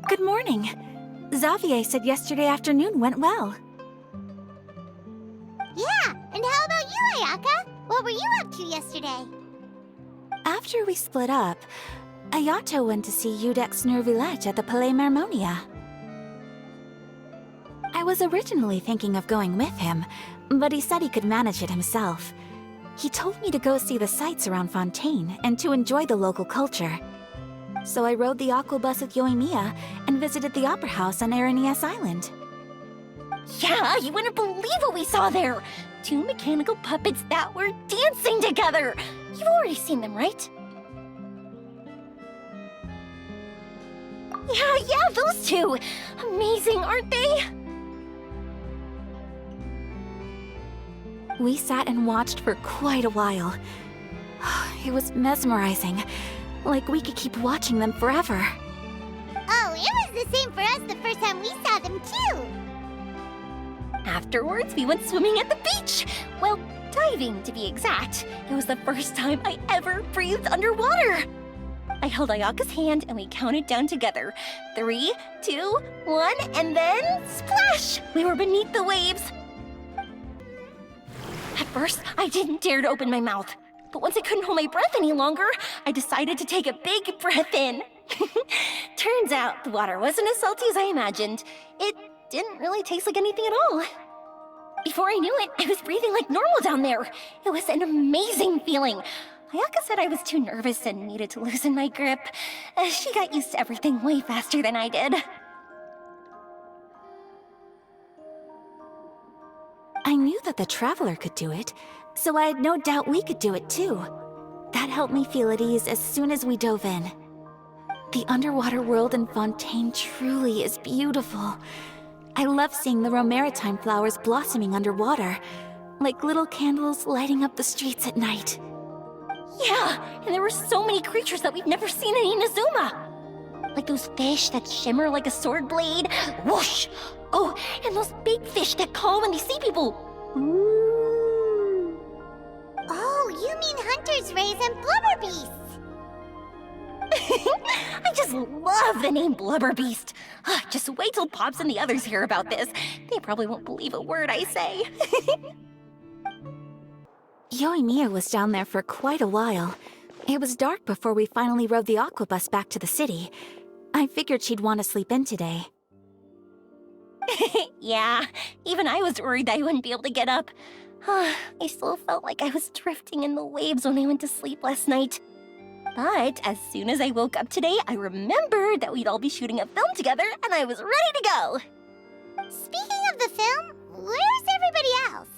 Good morning. Xavier said yesterday afternoon went well. Yeah, and how about you, Ayaka? What were you up to yesterday? After we split up, Ayato went to see Udex Nervillette at the Palais Marmonia. I was originally thinking of going with him, but he said he could manage it himself. He told me to go see the sights around Fontaine and to enjoy the local culture. So I rode the aqua bus with Yoimiya and visited the opera house on Aranias Island. Yeah, you wouldn't believe what we saw there! 2 mechanical puppets that were dancing together! You've already seen them, right? Yeah, those two! Amazing, aren't they? We sat and watched for quite a while. It was mesmerizing, like we could keep watching them forever. Oh, it was the same for us the first time we saw them, too! Afterwards, we went swimming at the beach! Well, diving, to be exact. It was the first time I ever breathed underwater! I held Ayaka's hand and we counted down together. 3, 2, 1, and then splash! We were beneath the waves. At first, I didn't dare to open my mouth. But once I couldn't hold my breath any longer, I decided to take a big breath in. Turns out the water wasn't as salty as I imagined. It didn't really taste like anything at all. Before I knew it, I was breathing like normal down there. It was an amazing feeling. Ayaka said I was too nervous and needed to loosen my grip. She got used to everything way faster than I did. I knew that the Traveler could do it, so I had no doubt we could do it too. That helped me feel at ease as soon as we dove in. The underwater world in Fontaine truly is beautiful. I love seeing the Romaritime flowers blossoming underwater, like little candles lighting up the streets at night. Yeah, and there were so many creatures that we've never seen in Inazuma. Like those fish that shimmer like a sword blade. Whoosh! Oh, and those big fish that call when they see people. Ooh. Oh, you mean Hunter's Rays and Blubber Beasts! I just love the name Blubber Beast. Just wait till Pops and the others hear about this. They probably won't believe a word I say. Yoimiya was down there for quite a while. It was dark before we finally rode the aqua bus back to the city. I figured she'd want to sleep in today. Yeah, even I was worried I wouldn't be able to get up. I still felt like I was drifting in the waves when I went to sleep last night. But as soon as I woke up today, I remembered that we'd all be shooting a film together, and I was ready to go. Speaking of the film, where's everybody else?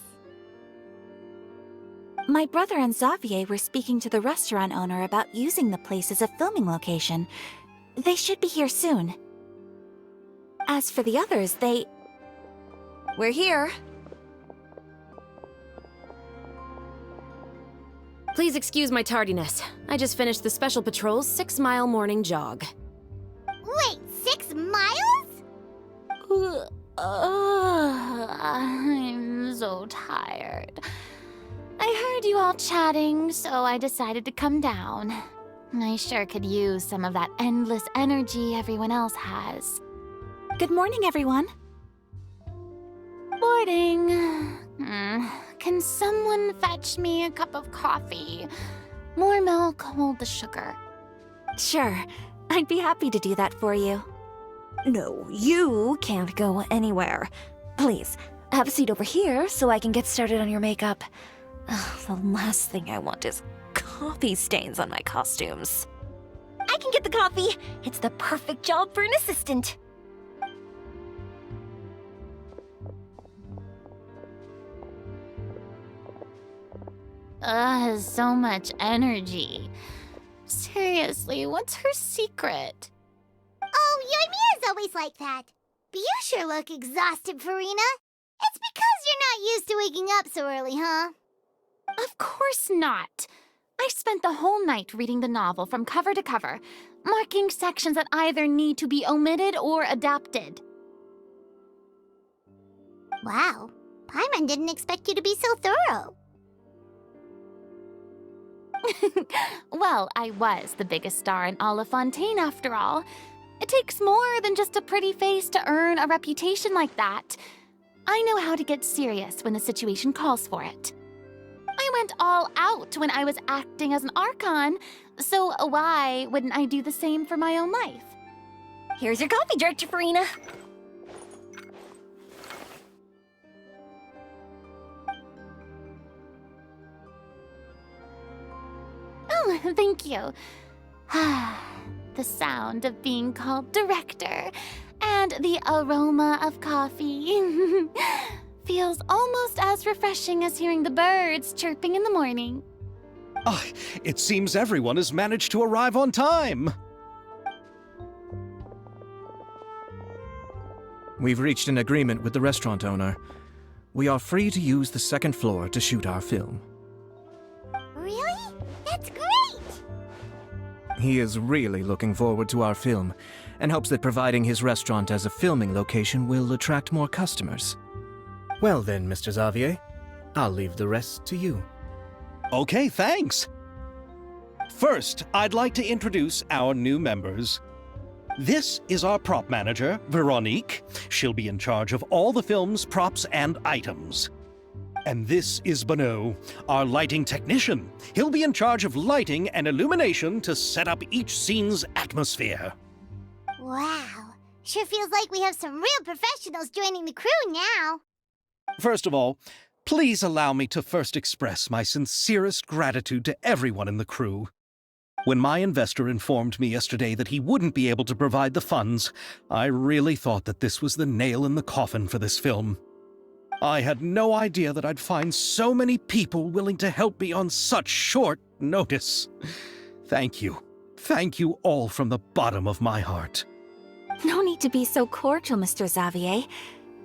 My brother and Xavier were speaking to the restaurant owner about using the place as a filming location. They should be here soon. As for the others, We're here. Please excuse my tardiness. I just finished the Special Patrol's 6-mile morning jog. Wait, 6 miles? I'm so tired. I heard you all chatting, so I decided to come down. I sure could use some of that endless energy everyone else has. Good morning, everyone. Morning. Can someone fetch me a cup of coffee? More milk, hold the sugar. Sure, I'd be happy to do that for you. No, you can't go anywhere. Please, have a seat over here so I can get started on your makeup. The last thing I want is coffee stains on my costumes. I can get the coffee. It's the perfect job for an assistant. So much energy. Seriously, what's her secret? Oh, Yoimiya's always like that. But you sure look exhausted, Farina. It's because you're not used to waking up so early, huh? Of course not. I spent the whole night reading the novel from cover to cover, marking sections that either need to be omitted or adapted. Wow, Paimon didn't expect you to be so thorough. Well, I was the biggest star in all of Fontaine after all. It takes more than just a pretty face to earn a reputation like that. I know how to get serious when the situation calls for it. I went all out when I was acting as an Archon, so why wouldn't I do the same for my own life? Here's your coffee, Director Farina. Oh, thank you. The sound of being called director and the aroma of coffee feels almost as refreshing as hearing the birds chirping in the morning. Oh, it seems everyone has managed to arrive on time. We've reached an agreement with the restaurant owner. We are free to use the second floor to shoot our film. Really? That's great! He is really looking forward to our film and hopes that providing his restaurant as a filming location will attract more customers. Well then, Mr. Xavier, I'll leave the rest to you. Okay, thanks. First, I'd like to introduce our new members. This is our prop manager, Veronique. She'll be in charge of all the film's props and items. And this is Bonneau, our lighting technician. He'll be in charge of lighting and illumination to set up each scene's atmosphere. Wow. Sure feels like we have some real professionals joining the crew now. First of all, please allow me to first express my sincerest gratitude to everyone in the crew. When my investor informed me yesterday that he wouldn't be able to provide the funds, I really thought that this was the nail in the coffin for this film. I had no idea that I'd find so many people willing to help me on such short notice. Thank you. Thank you all from the bottom of my heart. No need to be so cordial, Mr. Xavier.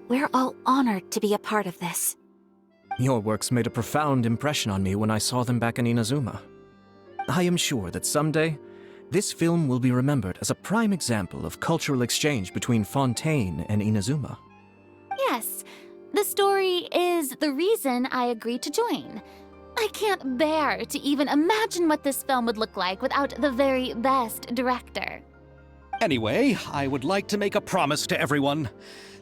We're all honored to be a part of this. Your works made a profound impression on me when I saw them back in Inazuma. I am sure that someday, this film will be remembered as a prime example of cultural exchange between Fontaine and Inazuma. Yes, the story is the reason I agreed to join. I can't bear to even imagine what this film would look like without the very best director. Anyway, I would like to make a promise to everyone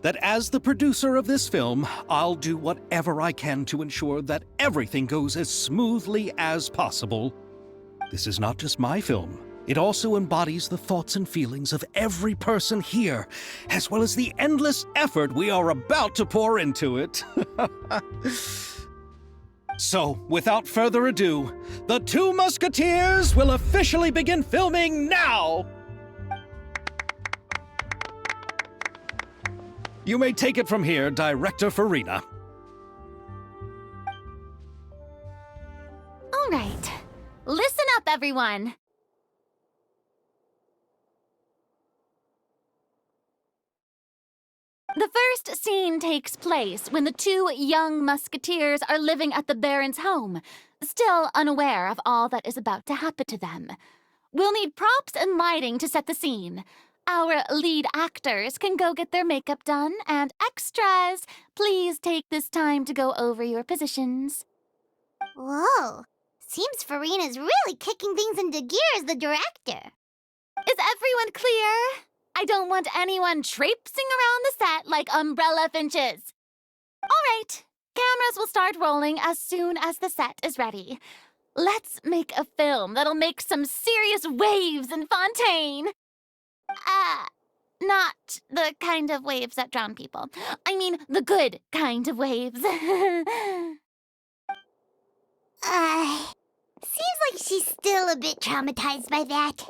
that as the producer of this film, I'll do whatever I can to ensure that everything goes as smoothly as possible. This is not just my film. It also embodies the thoughts and feelings of every person here, as well as the endless effort we are about to pour into it. So, without further ado, the Two Musketeers will officially begin filming now! You may take it from here, Director Farina. All right, listen up, everyone. The first scene takes place when the two young musketeers are living at the Baron's home, still unaware of all that is about to happen to them. We'll need props and lighting to set the scene. Our lead actors can go get their makeup done, and extras, please take this time to go over your positions. Whoa. Seems Farina's really kicking things into gear as the director. Is everyone clear? I don't want anyone traipsing around the set like umbrella finches. All right, cameras will start rolling as soon as the set is ready. Let's make a film that'll make some serious waves in Fontaine. Not the kind of waves that drown people. I mean, the good kind of waves. Seems like she's still a bit traumatized by that.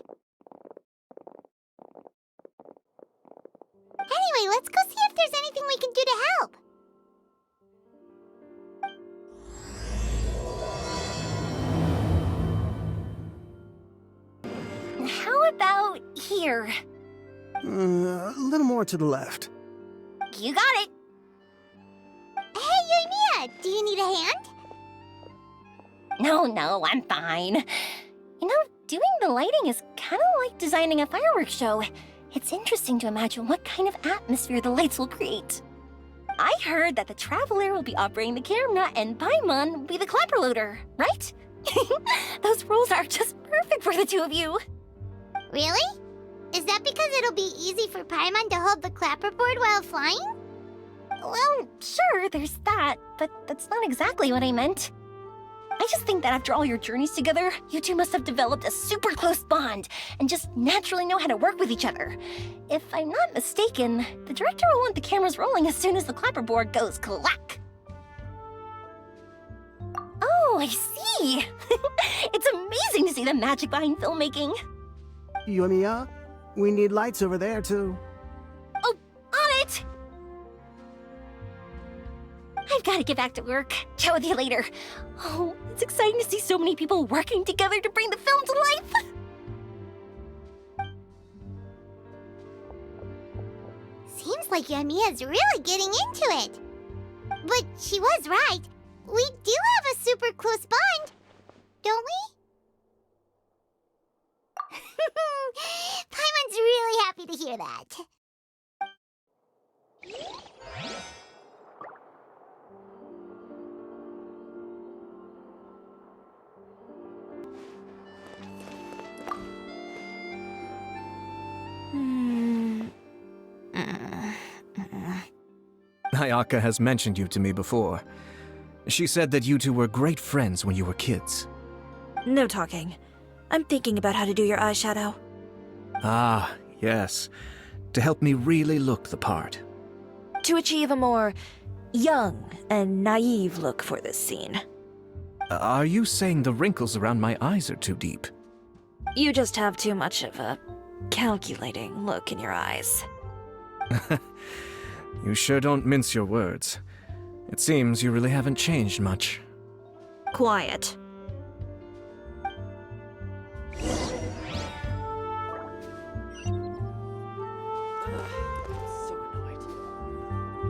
Anyway, let's go see if there's anything we can do to help. How about here? A little more to the left. You got it. Hey, Yoimiya, do you need a hand? No, I'm fine. You know, doing the lighting is kind of like designing a fireworks show. It's interesting to imagine what kind of atmosphere the lights will create. I heard that the Traveler will be operating the camera and Paimon will be the clapper loader, right? Those roles are just perfect for the two of you. Really? Is that because it'll be easy for Paimon to hold the clapperboard while flying? Well, sure, there's that, but that's not exactly what I meant. I just think that after all your journeys together, you two must have developed a super close bond and just naturally know how to work with each other. If I'm not mistaken, the director will want the cameras rolling as soon as the clapperboard goes clack. Oh, I see. It's amazing to see the magic behind filmmaking. Yoimiya, we need lights over there, too. Oh, on it! I've got to get back to work. Chat with you later. Oh, it's exciting to see so many people working together to bring the film to life. Seems like Yoimiya's really getting into it. But she was right. We do have a super close bond, don't we? Paimon's really happy to hear that. Ayaka has mentioned you to me before. She said that you two were great friends when you were kids. No talking. I'm thinking about how to do your eyeshadow. Ah, yes. To help me really look the part. To achieve a more young and naive look for this scene. Are you saying the wrinkles around my eyes are too deep? You just have too much of a calculating look in your eyes. You sure don't mince your words. It seems you really haven't changed much. Quiet.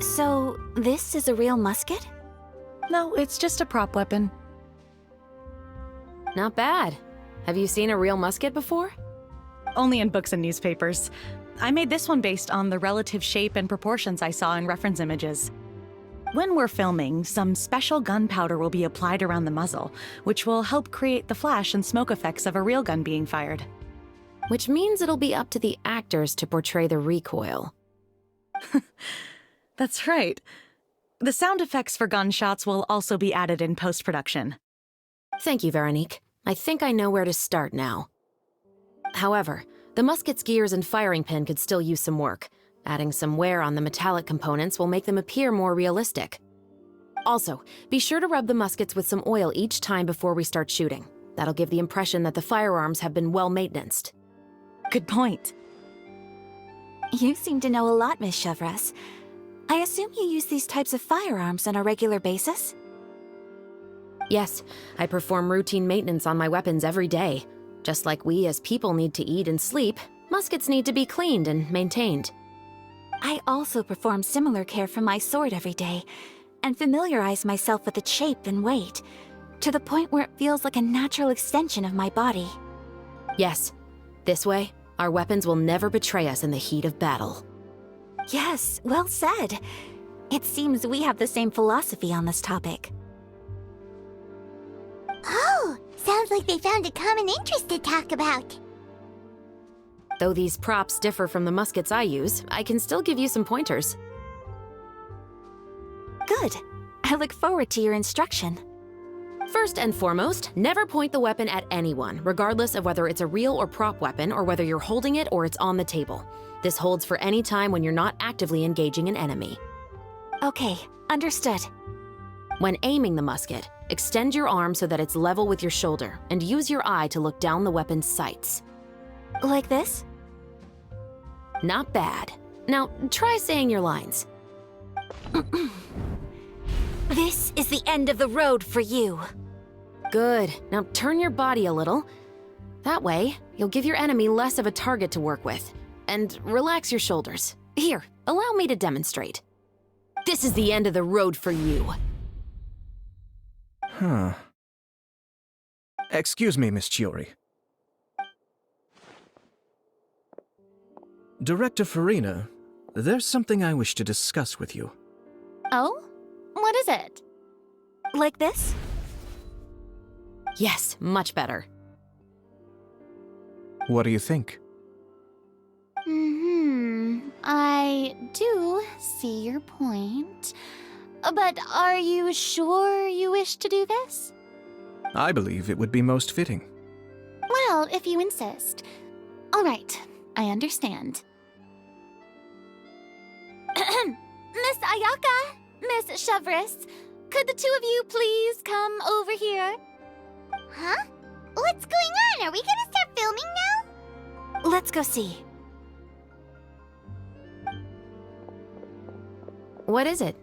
So, this is a real musket? No, it's just a prop weapon. Not bad. Have you seen a real musket before? Only in books and newspapers. I made this one based on the relative shape and proportions I saw in reference images. When we're filming, some special gunpowder will be applied around the muzzle, which will help create the flash and smoke effects of a real gun being fired. Which means it'll be up to the actors to portray the recoil. That's right. The sound effects for gunshots will also be added in post-production. Thank you, Veronique. I think I know where to start now. However, the musket's gears and firing pin could still use some work. Adding some wear on the metallic components will make them appear more realistic. Also, be sure to rub the muskets with some oil each time before we start shooting. That'll give the impression that the firearms have been well maintained. Good point. You seem to know a lot, Miss Chevres. I assume you use these types of firearms on a regular basis? Yes, I perform routine maintenance on my weapons every day. Just like we as people need to eat and sleep, muskets need to be cleaned and maintained. I also perform similar care for my sword every day, and familiarize myself with its shape and weight, to the point where it feels like a natural extension of my body. Yes, this way, our weapons will never betray us in the heat of battle. Yes, well said. It seems we have the same philosophy on this topic. Oh, sounds like they found a common interest to talk about. Though these props differ from the muskets I use, I can still give you some pointers. Good. I look forward to your instruction. First and foremost, never point the weapon at anyone, regardless of whether it's a real or prop weapon or whether you're holding it or it's on the table. This holds for any time when you're not actively engaging an enemy. Okay, understood. When aiming the musket, extend your arm so that it's level with your shoulder and use your eye to look down the weapon's sights. Like this? Not bad. Now, try saying your lines. This is the end of the road for you. Good. Now turn your body a little. That way, you'll give your enemy less of a target to work with. And relax your shoulders. Here, allow me to demonstrate. This is the end of the road for you. Huh. Excuse me, Miss Chiori. Director Farina, there's something I wish to discuss with you. Oh? What is it? Like this? Yes, much better. What do you think? I do see your point. But are you sure you wish to do this? I believe it would be most fitting. Well, if you insist. All right, I understand. Miss Ayaka, Miss Chevris, could the two of you please come over here? Huh? What's going on? Are we gonna start filming now? Let's go see. What is it?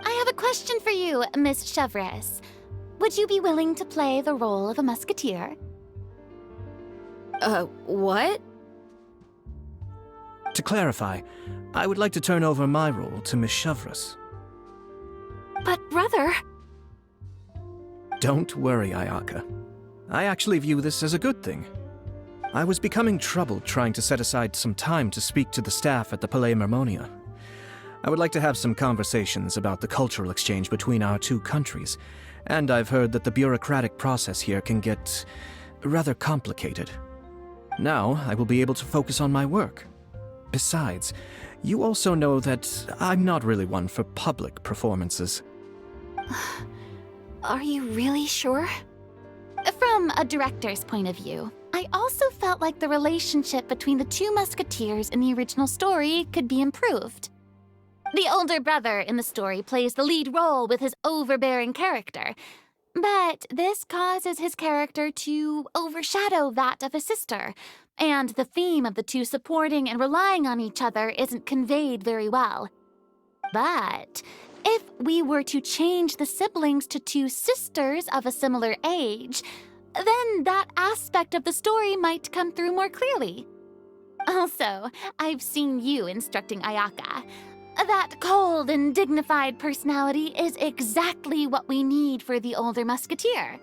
I have a question for you, Miss Chevris. Would you be willing to play the role of a musketeer? What? To clarify, I would like to turn over my role to Miss Chevris. But brother... Don't worry, Ayaka. I actually view this as a good thing. I was becoming troubled trying to set aside some time to speak to the staff at the Palais Mermonia. I would like to have some conversations about the cultural exchange between our two countries, and I've heard that the bureaucratic process here can get rather complicated. Now, I will be able to focus on my work. Besides, you also know that I'm not really one for public performances. Are you really sure? From a director's point of view, I also felt like the relationship between the two musketeers in the original story could be improved. The older brother in the story plays the lead role with his overbearing character, but this causes his character to overshadow that of his sister, and the theme of the two supporting and relying on each other isn't conveyed very well. But if we were to change the siblings to two sisters of a similar age, then that aspect of the story might come through more clearly. Also, I've seen you instructing Ayaka. That cold and dignified personality is exactly what we need for the older musketeer.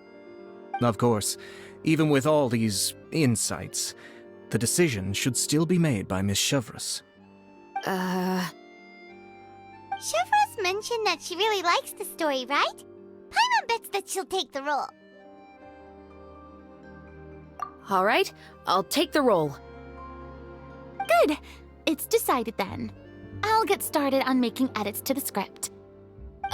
Of course, even with all these insights, the decision should still be made by Miss Chevris. Chevris mentioned that she really likes the story, right? Paimon bets that she'll take the role. All right, I'll take the role. Good. It's decided then. I'll get started on making edits to the script.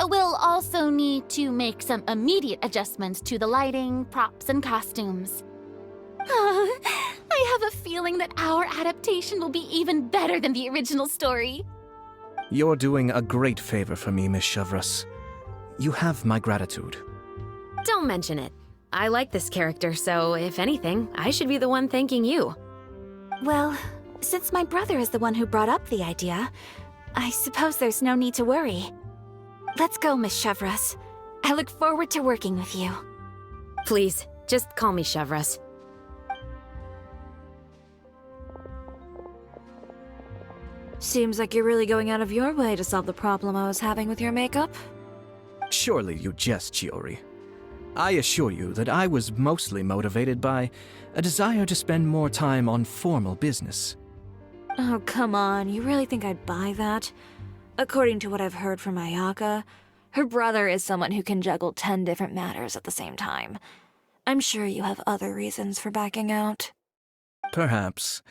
We'll also need to make some immediate adjustments to the lighting, props, and costumes. I have a feeling that our adaptation will be even better than the original story. You're doing a great favor for me, Miss Chevris. You have my gratitude. Don't mention it. I like this character, so if anything, I should be the one thanking you. Well, since my brother is the one who brought up the idea, I suppose there's no need to worry. Let's go, Miss Chevris. I look forward to working with you. Please, just call me Chevris. Seems like you're really going out of your way to solve the problem I was having with your makeup. Surely you jest, Chiori. I assure you that I was mostly motivated by a desire to spend more time on formal business. Oh, come on. You really think I'd buy that? According to what I've heard from Ayaka, her brother is someone who can juggle 10 different matters at the same time. I'm sure you have other reasons for backing out. Perhaps.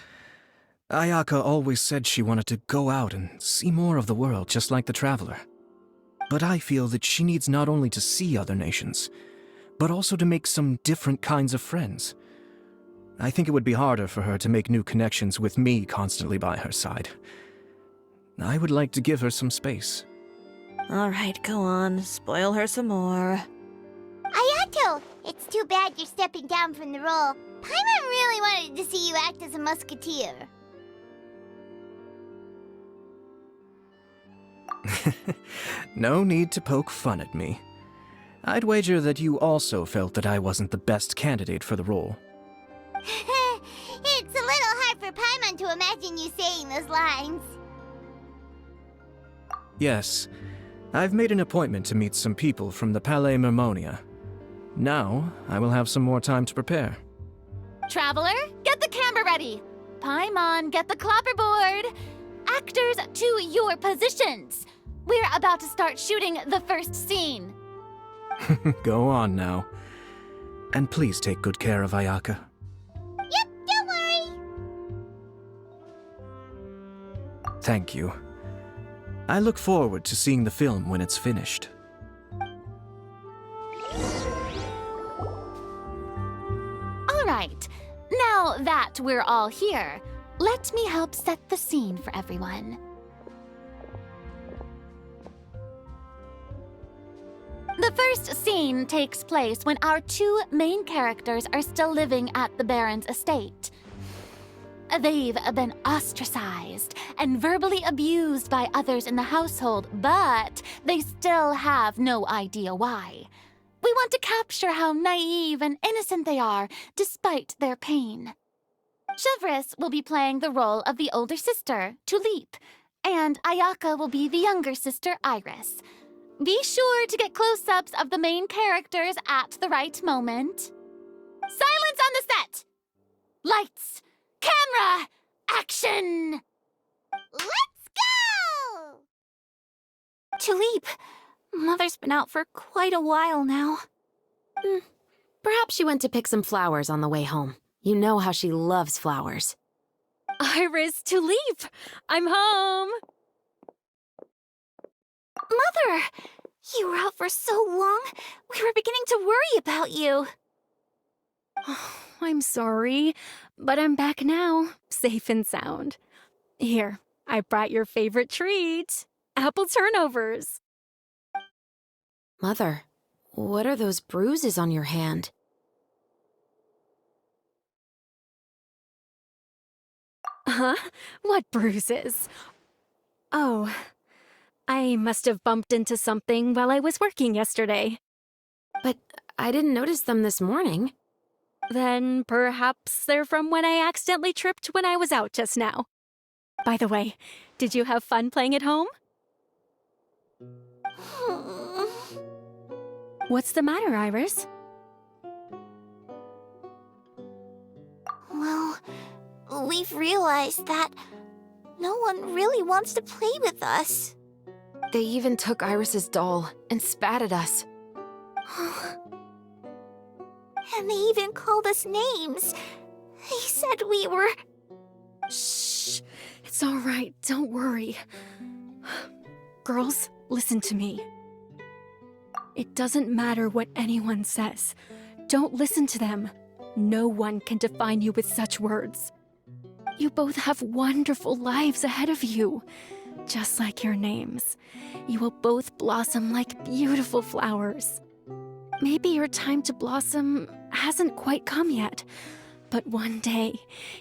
Ayaka always said she wanted to go out and see more of the world, just like the Traveler. But I feel that she needs not only to see other nations, but also to make some different kinds of friends. I think it would be harder for her to make new connections with me constantly by her side. I would like to give her some space. All right, go on. Spoil her some more. Ayato, it's too bad you're stepping down from the role. Paimon really wanted to see you act as a musketeer. No need to poke fun at me. I'd wager that you also felt that I wasn't the best candidate for the role. It's a little hard for Paimon to imagine you saying those lines. Yes, I've made an appointment to meet some people from the Palais Mermonia. Now, I will have some more time to prepare. Traveler, get the camera ready. Paimon, get the clapperboard. Actors, to your positions. We're about to start shooting the first scene. Go on now. And please take good care of Ayaka. Yep, don't worry. Thank you. I look forward to seeing the film when it's finished. All right, now that we're all here, let me help set the scene for everyone. The first scene takes place when our two main characters are still living at the Baron's estate. They've been ostracized and verbally abused by others in the household, but they still have no idea why. We want to capture how naive and innocent they are, despite their pain. Chevres will be playing the role of the older sister, Tulip, and Ayaka will be the younger sister, Iris. Be sure to get close-ups of the main characters at the right moment. Silence on the set! Lights! Camera! Action! Let's go! Tulip, Mother's been out for quite a while now. Perhaps she went to pick some flowers on the way home. You know how she loves flowers. Iris, Tulip! I'm home! Mother! You were out for so long, we were beginning to worry about you. I'm sorry, but I'm back now, safe and sound. Here, I brought your favorite treat, apple turnovers. Mother, what are those bruises on your hand? Huh? What bruises? Oh, I must have bumped into something while I was working yesterday. But I didn't notice them this morning. Then perhaps they're from when I accidentally tripped when I was out just now. By the way, did you have fun playing at home? What's the matter, Iris? Well, we've realized that no one really wants to play with us. They even took Iris's doll and spat at us. And they even called us names. They said we were... Shh. It's all right. Don't worry. Girls, listen to me. It doesn't matter what anyone says. Don't listen to them. No one can define you with such words. You both have wonderful lives ahead of you. Just like your names. You will both blossom like beautiful flowers. Maybe your time to blossom hasn't quite come yet, but one day,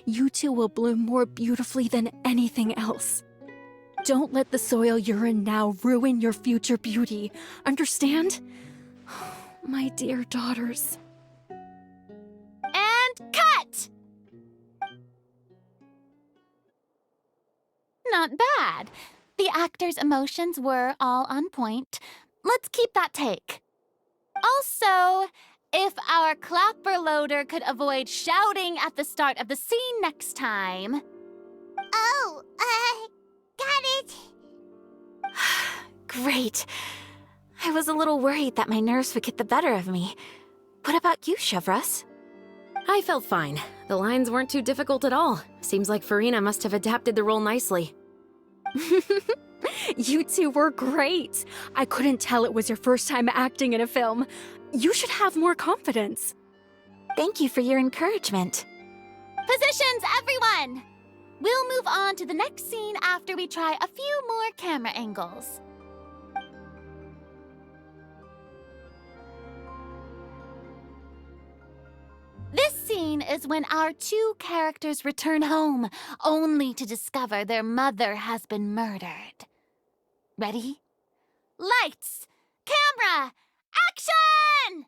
you two will bloom more beautifully than anything else. Don't let the soil you're in now ruin your future beauty. Understand? My dear daughters. And cut! Not bad. The actors' emotions were all on point. Let's keep that take. Also, if our clapper loader could avoid shouting at the start of the scene next time. Oh, got it. Great. I was a little worried that my nerves would get the better of me. What about you, Chevres? I felt fine. The lines weren't too difficult at all. Seems like Farina must have adapted the role nicely. You two were great. I couldn't tell it was your first time acting in a film. You should have more confidence. Thank you for your encouragement. Positions, everyone! We'll move on to the next scene after we try a few more camera angles. This scene is when our two characters return home, only to discover their mother has been murdered. Ready? Lights! Camera! Action!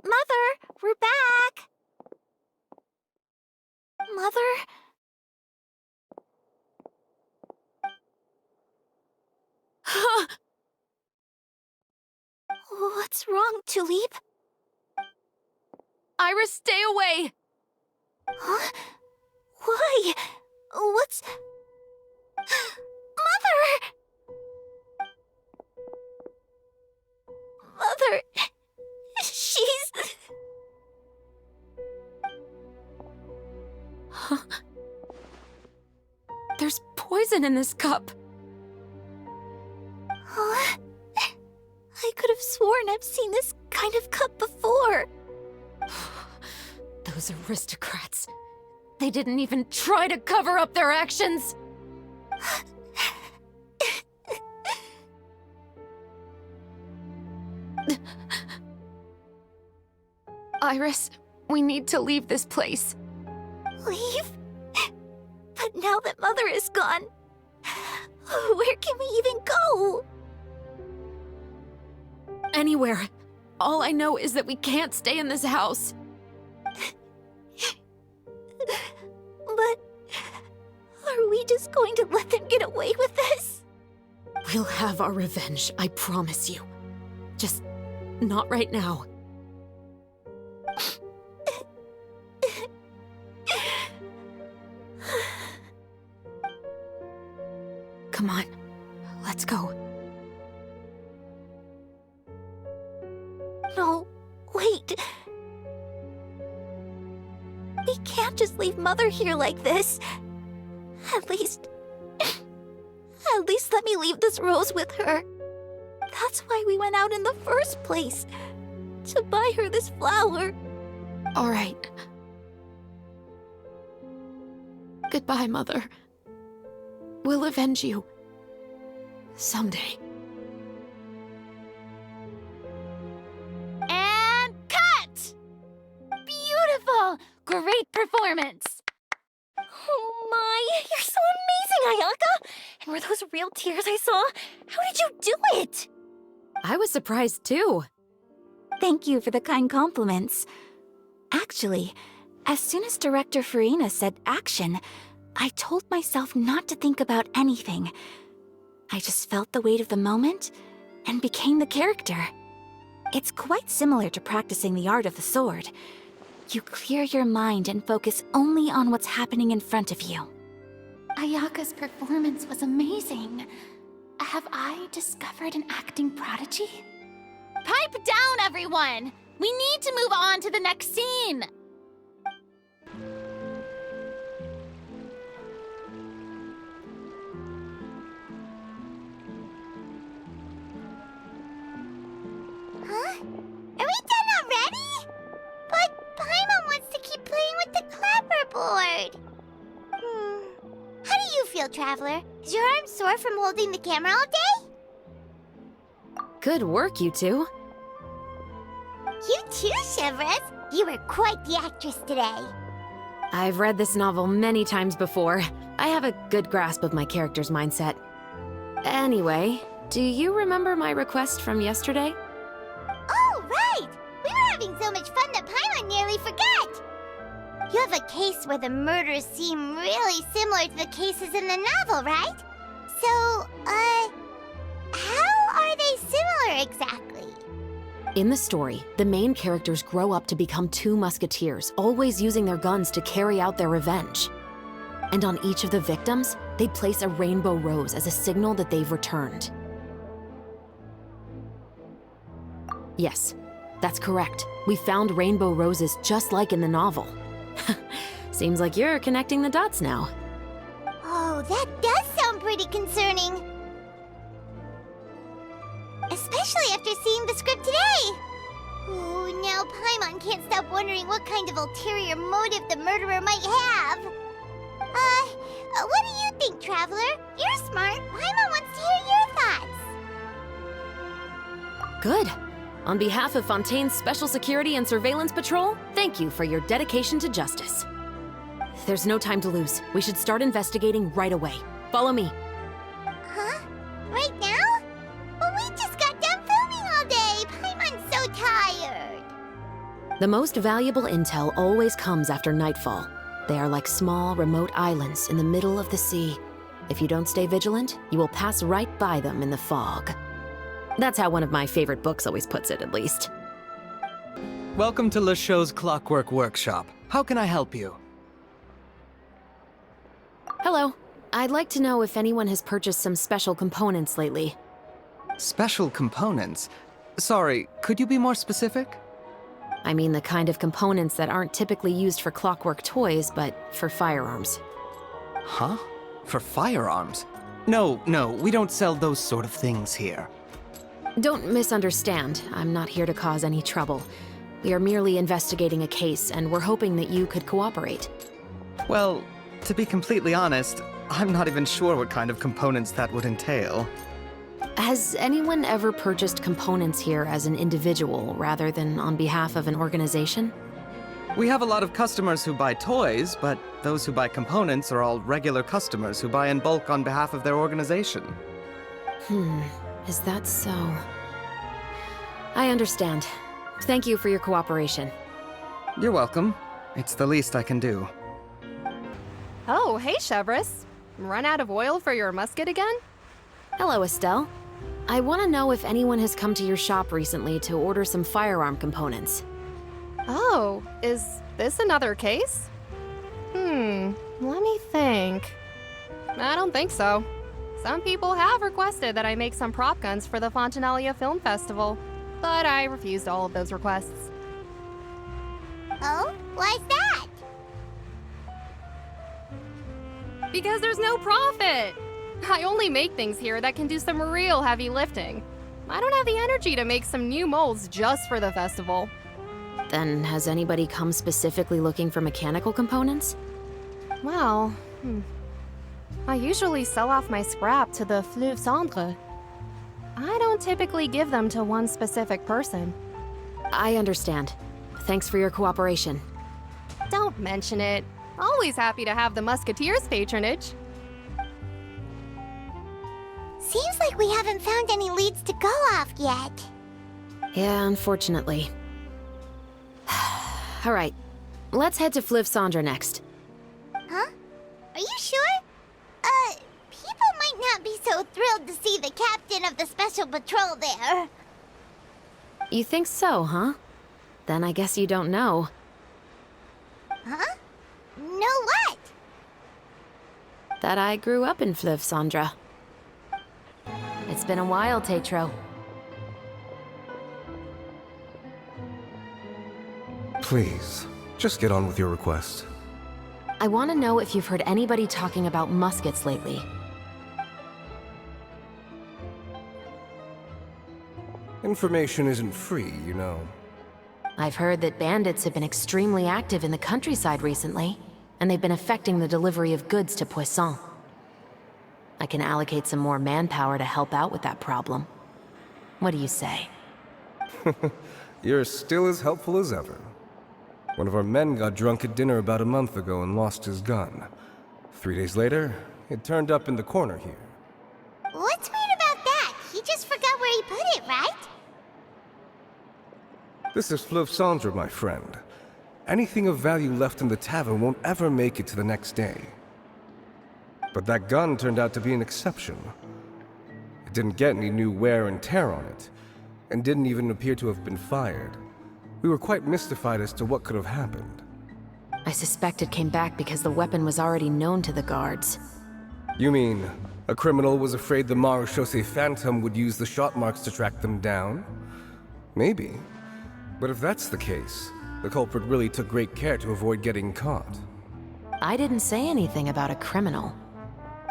Mother, we're back! Mother? What's wrong, Tulip? Iris, stay away! Huh? Why? What's... Mother! Mother... She's... poison in this cup. Huh? I could have sworn I've seen this kind of cup before. Those aristocrats. They didn't even try to cover up their actions. Iris, we need to leave this place. Leave? But now that Mother is gone, where can we even go? Anywhere. All I know is that we can't stay in this house. But are we just going to let them get away with this? We'll have our revenge, I promise you. Just not right now. Come on, let's go. No, wait. We can't just leave Mother here like this. At least let me leave this rose with her. That's why we went out in the first place. To buy her this flower. All right. Goodbye, Mother. We'll avenge you. Someday. And cut! Beautiful! Great performance! Oh my, you're so amazing, Ayaka! And were those real tears I saw? How did you do it? I was surprised too. Thank you for the kind compliments. Actually, as soon as Director Farina said action, I told myself not to think about anything. I just felt the weight of the moment and became the character. It's quite similar to practicing the art of the sword. You clear your mind and focus only on what's happening in front of you. Ayaka's performance was amazing. Have I discovered an acting prodigy? Pipe down, everyone! We need to move on to the next scene! Huh? Are we done already? But Paimon wants to keep playing with the clapperboard. How do you feel, Traveler? Is your arm sore from holding the camera all day? Good work, you two. You too, Chevres. You were quite the actress today. I've read this novel many times before. I have a good grasp of my character's mindset. Anyway, do you remember my request from yesterday? Oh, right! We were having so much fun that Paimon nearly forgot! You have a case where the murders seem really similar to the cases in the novel, right? So, how are they similar exactly? In the story, the main characters grow up to become two musketeers, always using their guns to carry out their revenge. And on each of the victims, they place a rainbow rose as a signal that they've returned. Yes, that's correct. We found rainbow roses just like in the novel. Seems like you're connecting the dots now. Oh, that does sound pretty concerning. Especially after seeing the script today. Ooh, now Paimon can't stop wondering what kind of ulterior motive the murderer might have. What do you think, Traveler? You're smart. Paimon wants to hear your thoughts. Good. On behalf of Fontaine's Special Security and Surveillance Patrol, thank you for your dedication to justice. There's no time to lose. We should start investigating right away. Follow me. Huh? Right now? Well, we just got done filming all day. Paimon's so tired. The most valuable intel always comes after nightfall. They are like small, remote islands in the middle of the sea. If you don't stay vigilant, you will pass right by them in the fog. That's how one of my favorite books always puts it, at least. Welcome to Le Show's Clockwork Workshop. How can I help you? Hello. I'd like to know if anyone has purchased some special components lately. Special components? Sorry, could you be more specific? I mean the kind of components that aren't typically used for clockwork toys, but for firearms. Huh? For firearms? No, we don't sell those sort of things here. Don't misunderstand. I'm not here to cause any trouble. We are merely investigating a case, and we're hoping that you could cooperate. Well, to be completely honest, I'm not even sure what kind of components that would entail. Has anyone ever purchased components here as an individual rather than on behalf of an organization? We have a lot of customers who buy toys, but those who buy components are all regular customers who buy in bulk on behalf of their organization. Is that so? I understand. Thank you for your cooperation. You're welcome. It's the least I can do. Oh, hey, Chevris. Run out of oil for your musket again? Hello, Estelle. I want to know if anyone has come to your shop recently to order some firearm components. Oh, is this another case? Let me think. I don't think so. Some people have requested that I make some prop guns for the Fontanalia Film Festival, but I refused all of those requests. Oh? Why's that? Because there's no profit! I only make things here that can do some real heavy lifting. I don't have the energy to make some new molds just for the festival. Then has anybody come specifically looking for mechanical components? Well, I usually sell off my scrap to the Fleuve Cendre. I don't typically give them to one specific person. I understand. Thanks for your cooperation. Don't mention it. Always happy to have the Musketeers' patronage. Seems like we haven't found any leads to go off yet. Yeah, unfortunately. All right, let's head to Fleuve Cendre next. Huh? Are you sure? People might not be so thrilled to see the captain of the Special Patrol there. You think so, huh? Then I guess you don't know. Huh? Know what? That I grew up in Fleuve Cendre. It's been a while, Tetro. Please, just get on with your request. I want to know if you've heard anybody talking about muskets lately. Information isn't free, you know. I've heard that bandits have been extremely active in the countryside recently, and they've been affecting the delivery of goods to Poisson. I can allocate some more manpower to help out with that problem. What do you say? You're still as helpful as ever. One of our men got drunk at dinner about a month ago and lost his gun. 3 days later, it turned up in the corner here. What's weird about that? He just forgot where he put it, right? This is Fleuve Cendre, my friend. Anything of value left in the tavern won't ever make it to the next day. But that gun turned out to be an exception. It didn't get any new wear and tear on it, and didn't even appear to have been fired. We were quite mystified as to what could have happened. I suspect it came back because the weapon was already known to the guards. You mean, a criminal was afraid the Marechaussee Phantom would use the shot marks to track them down? Maybe. But if that's the case, the culprit really took great care to avoid getting caught. I didn't say anything about a criminal.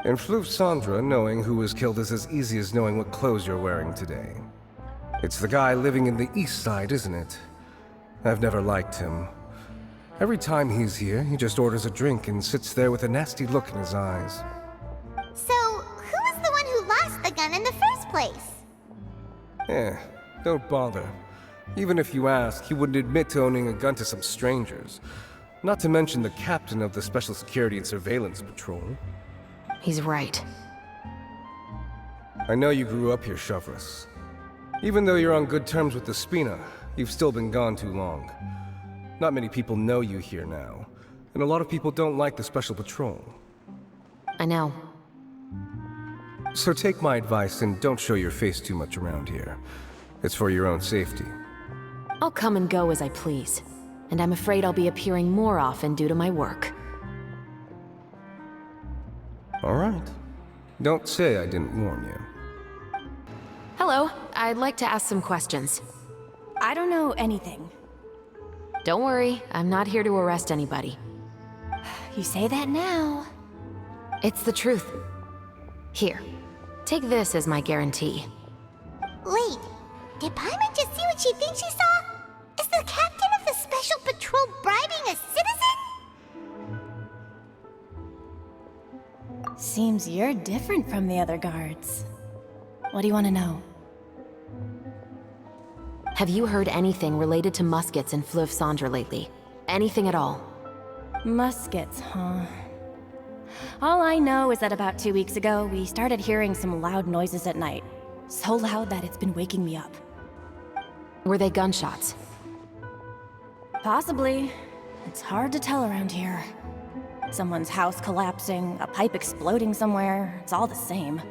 In Fleuve Cendre, knowing who was killed is as easy as knowing what clothes you're wearing today. It's the guy living in the east side, isn't it? I've never liked him. Every time he's here, he just orders a drink and sits there with a nasty look in his eyes. So, who was the one who lost the gun in the first place? Don't bother. Even if you ask, he wouldn't admit to owning a gun to some strangers. Not to mention the captain of the Special Security and Surveillance Patrol. He's right. I know you grew up here, Chevris. Even though you're on good terms with the Spina, you've still been gone too long. Not many people know you here now, and a lot of people don't like the Special Patrol. I know. So take my advice and don't show your face too much around here. It's for your own safety. I'll come and go as I please, and I'm afraid I'll be appearing more often due to my work. All right. Don't say I didn't warn you. Hello, I'd like to ask some questions. I don't know anything. Don't worry, I'm not here to arrest anybody. You say that now. It's the truth. Here, take this as my guarantee. Wait, did Paimon just see what she thinks she saw? Is the captain of the special patrol bribing a citizen? Seems you're different from the other guards. What do you want to know? Have you heard anything related to muskets in Fleuve Cendre lately? Anything at all? Muskets, huh? All I know is that about 2 weeks ago, we started hearing some loud noises at night. So loud that it's been waking me up. Were they gunshots? Possibly. It's hard to tell around here. Someone's house collapsing, a pipe exploding somewhere, it's all the same.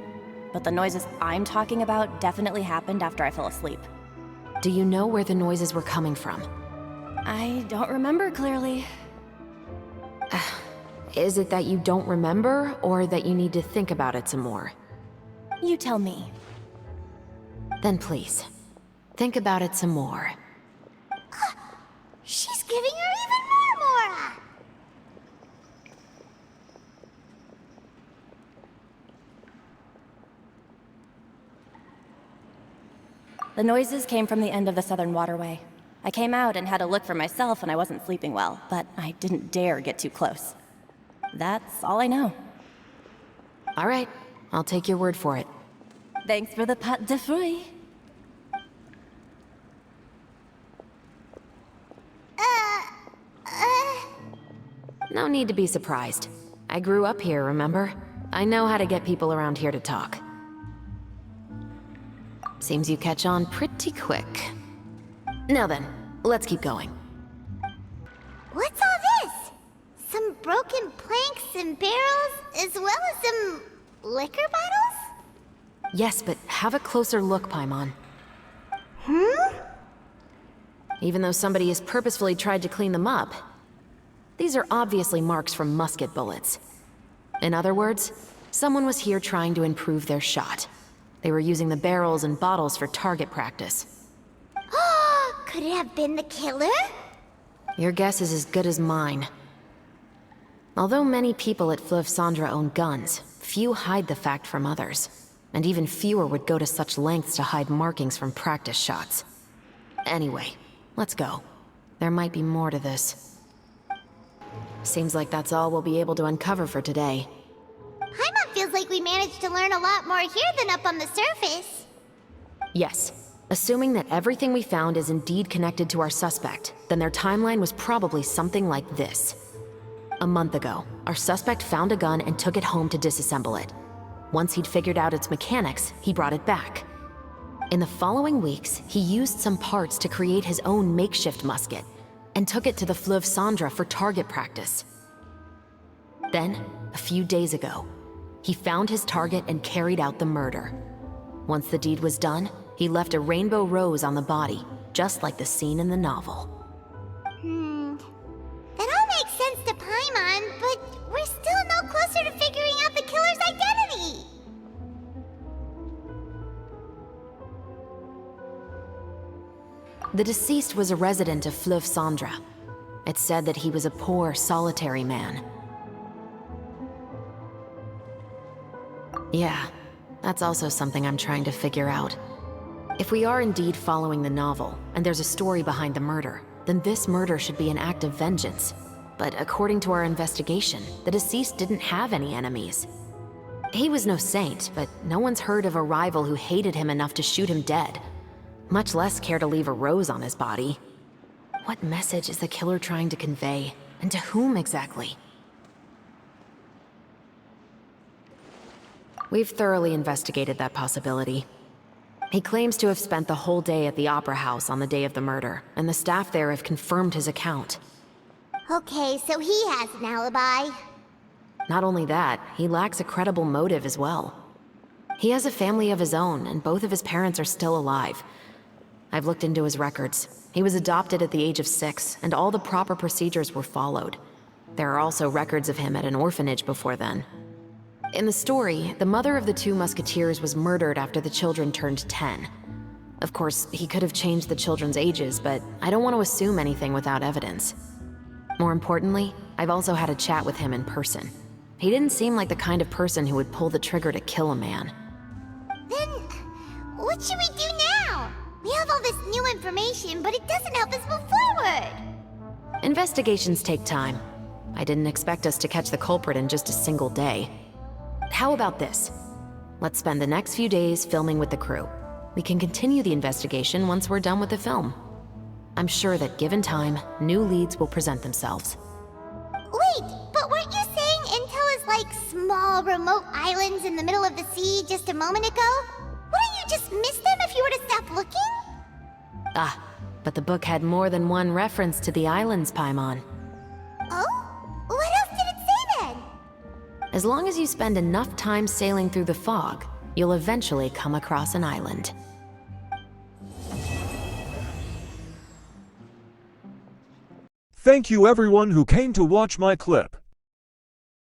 But the noises I'm talking about definitely happened after I fell asleep. Do you know where the noises were coming from? I don't remember clearly. Is it that you don't remember, or that you need to think about it some more? You tell me. Then please, think about it some more. She's giving her even more Mora! The noises came from the end of the Southern Waterway. I came out and had a look for myself when I wasn't sleeping well, but I didn't dare get too close. That's all I know. All right, I'll take your word for it. Thanks for the pâte de fruits. No need to be surprised. I grew up here, remember? I know how to get people around here to talk. Seems you catch on pretty quick. Now then, let's keep going. What's all this? Some broken planks and barrels, as well as some liquor bottles? Yes, but have a closer look, Paimon. Even though somebody has purposefully tried to clean them up, these are obviously marks from musket bullets. In other words, someone was here trying to improve their shot. They were using the barrels and bottles for target practice. Could it have been the killer? Your guess is as good as mine. Although many people at Fleuve Cendre own guns, few hide the fact from others. And even fewer would go to such lengths to hide markings from practice shots. Anyway, let's go. There might be more to this. Seems like that's all we'll be able to uncover for today. Paimon feels like we managed to learn a lot more here than up on the surface. Yes. Assuming that everything we found is indeed connected to our suspect, then their timeline was probably something like this. A month ago, our suspect found a gun and took it home to disassemble it. Once he'd figured out its mechanics, he brought it back. In the following weeks, he used some parts to create his own makeshift musket, and took it to the Fleuve Cendre for target practice. Then, a few days ago, he found his target and carried out the murder. Once the deed was done, he left a rainbow rose on the body, just like the scene in the novel. That all makes sense to Paimon, but we're still no closer to figuring out the killer's identity! The deceased was a resident of Fleuve Cendre. It's said that he was a poor, solitary man. Yeah, that's also something I'm trying to figure out. If we are indeed following the novel, and there's a story behind the murder, then this murder should be an act of vengeance. But according to our investigation, the deceased didn't have any enemies. He was no saint, but no one's heard of a rival who hated him enough to shoot him dead. Much less care to leave a rose on his body. What message is the killer trying to convey? And to whom exactly? We've thoroughly investigated that possibility. He claims to have spent the whole day at the Opera House on the day of the murder, and the staff there have confirmed his account. Okay, so he has an alibi. Not only that, he lacks a credible motive as well. He has a family of his own, and both of his parents are still alive. I've looked into his records. He was adopted at the age of 6, and all the proper procedures were followed. There are also records of him at an orphanage before then. In the story, the mother of the 2 musketeers was murdered after the children turned 10. Of course, he could have changed the children's ages, but I don't want to assume anything without evidence. More importantly, I've also had a chat with him in person. He didn't seem like the kind of person who would pull the trigger to kill a man. Then, what should we do now? We have all this new information, but it doesn't help us move forward. Investigations take time. I didn't expect us to catch the culprit in just a single day. How about this? Let's spend the next few days filming with the crew. We can continue the investigation once we're done with the film. I'm sure that given time, new leads will present themselves. Wait, but weren't you saying Intel is like small, remote islands in the middle of the sea just a moment ago? Wouldn't you just miss them if you were to stop looking? Ah, but the book had more than one reference to the islands, Paimon. Oh? What else did it say then? As long as you spend enough time sailing through the fog, you'll eventually come across an island. Thank you everyone who came to watch my clip.